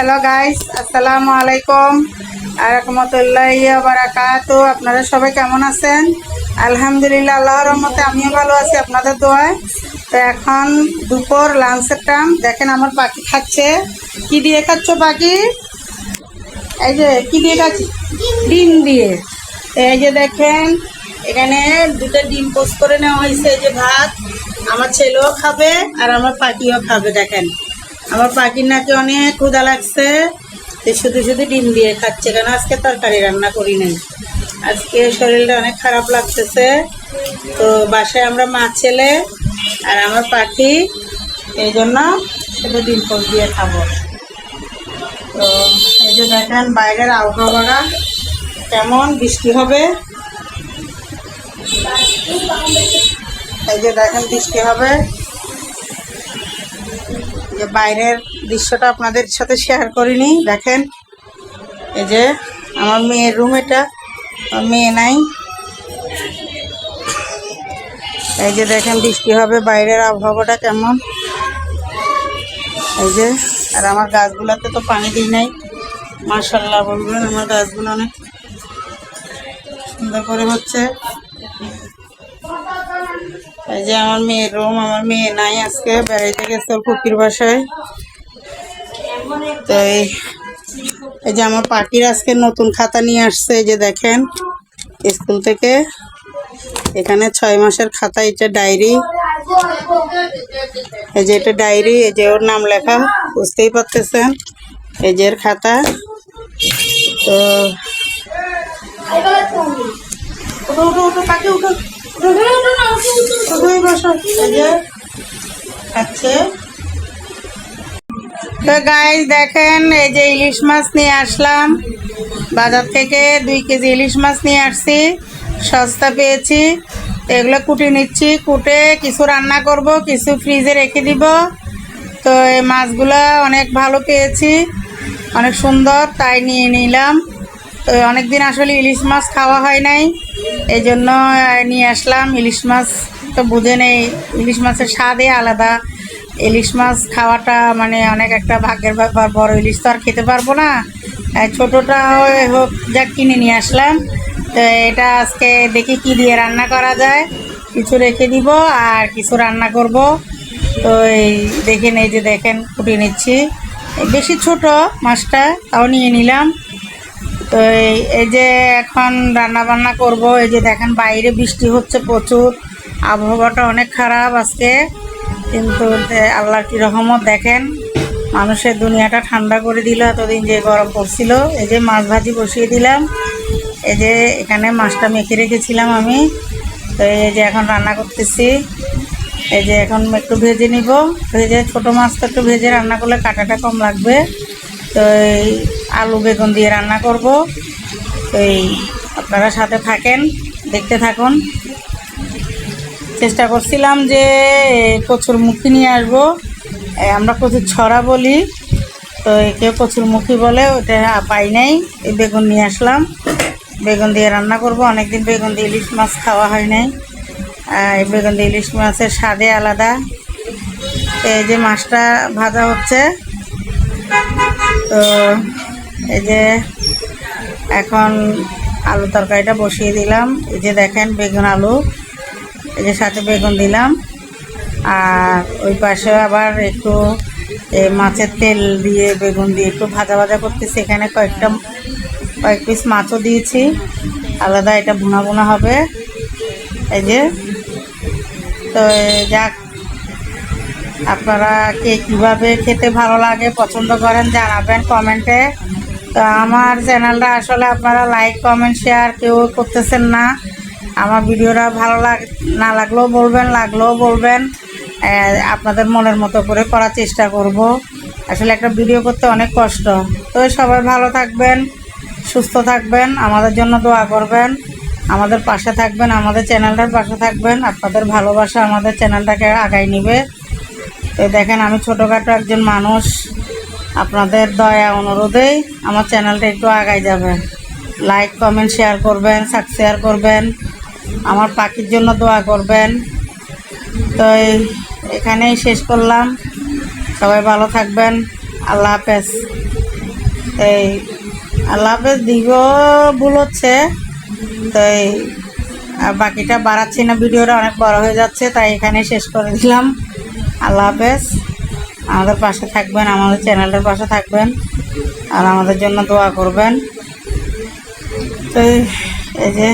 Hello guys, আসসালামু আলাইকুম আর রাহমাতুল্লাহি ওয়া বারাকাতু। আপনারা সবাই কেমন আছেন? আলহামদুলিল্লাহ, আল্লাহর রহমতে আমিও ভালো আছি আপনাদের দোয়ায়। তো এখন দুপুর লাঞ্চের টাইম। দেখেন আমার পাখি খাচ্ছে। কি দিয়ে খাচ্ছ পাখি? এই যে কি দিয়ে খাচ্ছি? ডিম দিয়ে। এই যে দেখেন এখানে দুটো ডিম পোস্ট করে নেওয়া হয়েছে। এই যে ভাত আমার ছেলেও খাবে আর আমার পাখিও খাবে। দেখেন আমার পাখির নাকি অনেক ক্ষুধা লাগছে, শুধু শুধু ডিম দিয়ে খাচ্ছে, কেন আজকে তরকারি রান্না করি নাই। আজকে শরীরটা অনেক খারাপ লাগতেছে। তো বাসায় আমরা মা ছেলে আর আমার পাখি, এই জন্য শুধু ডিম পোস্ট দিয়ে খাবো। তো এই যে দেখেন বাইরের আবহাওয়া কেমন, বৃষ্টি হবে। এই যে দেখেন বৃষ্টি হবে। যে বাইরের দৃশ্যটা আপনাদের সাথে শেয়ার করিনি। দেখেন এই যে আমার মেয়ের রুম, এটা আমার মেয়ে নাই। এই যে দেখেন বৃষ্টি হবে, বাইরের আবহাওয়াটা কেমন। এই যে আর আমার গাছগুলোতে তো পানি দিই নাই। মাশাআল্লাহ বলবেন, আমার গাছগুলো অনেক সুন্দর করে হচ্ছে। এই যে আমার মেয়ের রুম, আমার মেয়ে নাই, আজকে বেড়াইতে গেছে ফুপির বাসায়। তো এই যে আমার পাখির আজকে নতুন খাতা নিয়ে আসছে। এই যে দেখেন স্কুল থেকে, এখানে 6 মাসের খাতা, এটা ডায়েরি। এই যে এটা ডায়েরি, এই যে ওর নাম লেখা, বুঝতেই পারতেছেন। এই যে এর খাতা। তো তো গাইস দেখেন এই যে ইলিশ মাছ নিয়ে আসলাম বাজার থেকে। 2 কেজি ইলিশ মাছ নিয়ে আসছি, সস্তা পেয়েছি। এগুলো কুটে নিচ্ছি, কুটে কিছু রান্না করব, কিছু ফ্রিজে রেখে দিব। তো এই মাছগুলো অনেক ভালো পেয়েছি, অনেক সুন্দর, তাই নিয়ে নিলাম। তো অনেকদিন আসলে ইলিশ মাছ খাওয়া হয় নাই, এই জন্য নিয়ে আসলাম। ইলিশ মাছ তো বুঝে নেই, ইলিশ মাছের স্বাদই আলাদা। ইলিশ মাছ খাওয়াটা মানে অনেক একটা ভাগ্যের ব্যাপার। বড় ইলিশ তো আর খেতে পারবো না, ছোটোটা হোক যা কিনে নিয়ে আসলাম। তো এটা আজকে দেখি কি দিয়ে রান্না করা যায়, কিছু রেখে দিব আর কিছু রান্না করব। তো এই দেখেন, এই যে দেখেন কুটে নিচ্ছি। বেশি ছোট মাছটা, তাও নিয়ে নিলাম। তো এই যে এখন রান্না বান্না করব। এই যে দেখেন বাইরে বৃষ্টি হচ্ছে প্রচুর, আবহাওয়াটা অনেক খারাপ আজকে, কিন্তু আল্লাহর কি রহমত। দেখেন মানুষের দুনিয়াটা ঠান্ডা করে দিল, এতদিন যে গরম পড়ছিল। এই যে মাছ ভাজি বসিয়ে দিলাম। এই যে এখানে মাছটা মেখে রেখেছিলাম আমি। তো এই যে এখন রান্না করতেছি। এই যে এখন একটু ভেজে নিব। ভেজে, ছোটো মাছ তো একটু ভেজে রান্না করলে কাঁটাটা কম লাগবে। তো এই আলু বেগুন দিয়ে রান্না করব। তো এই আপনারা সাথে থাকেন, দেখতে থাকুন। চেষ্টা করছিলাম যে কচুরমুখী নিয়ে আসবো, আমরা কচুর ছড়া বলি, তো কেউ কচুরমুখী বলে, ওটা পাই নাই। এই বেগুন নিয়ে আসলাম, বেগুন দিয়ে রান্না করব। অনেকদিন বেগুন দিয়ে ইলিশ মাছ খাওয়া হয় নাই, এই বেগুন দিয়ে ইলিশ মাছের স্বাদে আলাদা। এই যে মাছটা ভাজা হচ্ছে। তো এই যে এখন আলু তরকারিটা বসিয়ে দিলাম। এই যে দেখেন বেগুন আলু, এই যে সাথে বেগুন দিলাম। আর ওই পাশে আবার একটু মাছের তেল দিয়ে বেগুন দিয়ে একটু ভাজা ভাজা করতেছি। এখানে কয়েক পিস মাছও দিয়েছি আলাদা, এটা ভুনা ভুনা হবে। এই যে তো যাক, আপনারা কে কীভাবে খেতে ভালো লাগে পছন্দ করেন জানাবেন কমেন্টে। তো আমার চ্যানেলটা আসলে আপনারা লাইক কমেন্ট শেয়ার কেউ করতেছেন না। আমার ভিডিওটা ভালো না লাগলেও বলবেন, লাগলেও বলবেন। আপনাদের মনের মতো করে করার চেষ্টা করব। আসলে একটা ভিডিও করতে অনেক কষ্ট। তো সবাই ভালো থাকবেন, সুস্থ থাকবেন, আমাদের জন্য দোয়া করবেন, আমাদের পাশে থাকবেন, আমাদের চ্যানেলটার পাশে থাকবেন। আপনাদের ভালোবাসা আমাদের চ্যানেলটাকে আগায় নেবে। তো দেখেন আমি ছোটোখাটো একজন মানুষ, আপনাদের দয়া অনুরোধেই আমার চ্যানেলটা একটু আগায় যাবে। লাইক কমেন্ট শেয়ার করবেন, সাবস্ক্রাইব করবেন, আমার পাখির জন্য দোয়া করবেন। তো এখানেই শেষ করলাম। সবাই ভালো থাকবেন, আল্লাহ হাফেজ। এই আল্লাহ হাফেজ দিব ভুল হচ্ছে, তো এই আর বাকিটা বাড়াচ্ছি না, ভিডিওটা অনেক বড় হয়ে যাচ্ছে, তাই এখানে শেষ করে দিলাম। আল্লাহ হাফেজ। আমাদের পাশে থাকবেন, আমাদের চ্যানেলের পাশে থাকবেন, আর আমাদের জন্য দোয়া করবেন। তো এই যে